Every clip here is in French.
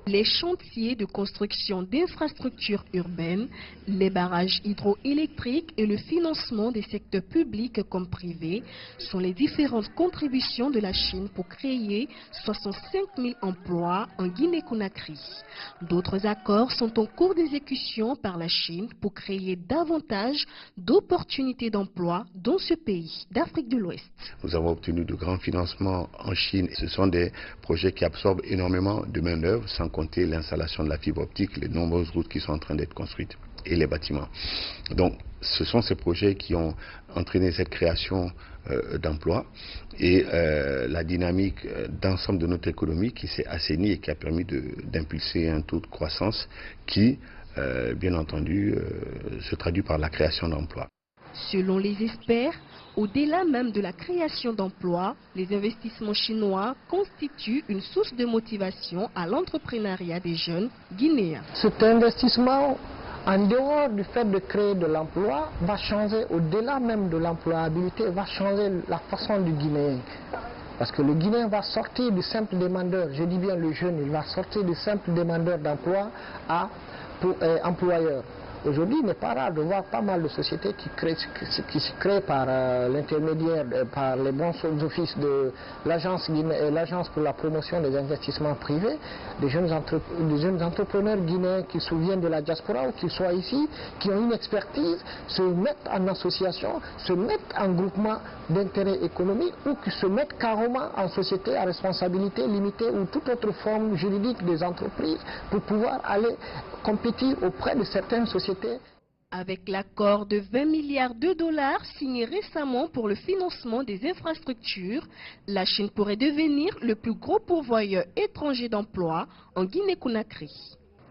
Les chantiers de construction d'infrastructures urbaines, les barrages hydroélectriques et le financement des secteurs publics comme privés sont les différentes contributions de la Chine pour créer 65 000 emplois en Guinée-Conakry. D'autres accords sont en cours d'exécution par la Chine pour créer davantage d'opportunités d'emploi dans ce pays d'Afrique de l'Ouest. Nous avons obtenu de grands financements en Chine. Ce sont des projets qui absorbent énormément de main-d'œuvre, sans compter l'installation de la fibre optique, les nombreuses routes qui sont en train d'être construites et les bâtiments. Donc, ce sont ces projets qui ont entraîné cette création d'emplois et la dynamique d'ensemble de notre économie qui s'est assainie et qui a permis d'impulser un taux de croissance qui, bien entendu, se traduit par la création d'emplois. Selon les experts, au-delà même de la création d'emplois, les investissements chinois constituent une source de motivation à l'entrepreneuriat des jeunes guinéens. Cet investissement, en dehors du fait de créer de l'emploi, va changer, au-delà même de l'employabilité, va changer la façon du Guinéen. Parce que le Guinéen va sortir du simple demandeur, je dis bien le jeune, il va sortir du simple demandeur d'emploi à employeur. Aujourd'hui, il n'est pas rare de voir pas mal de sociétés qui se créent par l'intermédiaire, par les bons offices de l'agence pour la promotion des investissements privés, des jeunes entrepreneurs guinéens qui souviennent de la diaspora ou qui soient ici, qui ont une expertise, se mettent en association, se mettent en groupement d'intérêt économique ou qui se mettent carrément en société à responsabilité limitée ou toute autre forme juridique des entreprises pour pouvoir aller compétir auprès de certaines sociétés. Avec l'accord de 20 milliards de dollars signé récemment pour le financement des infrastructures, la Chine pourrait devenir le plus gros pourvoyeur étranger d'emplois en Guinée-Conakry.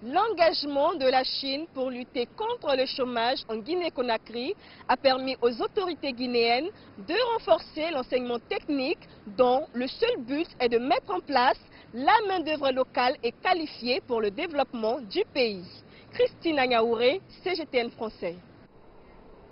L'engagement de la Chine pour lutter contre le chômage en Guinée-Conakry a permis aux autorités guinéennes de renforcer l'enseignement technique dont le seul but est de mettre en place la main-d'œuvre locale et qualifiée pour le développement du pays. Christine Agnaouré, CGTN français.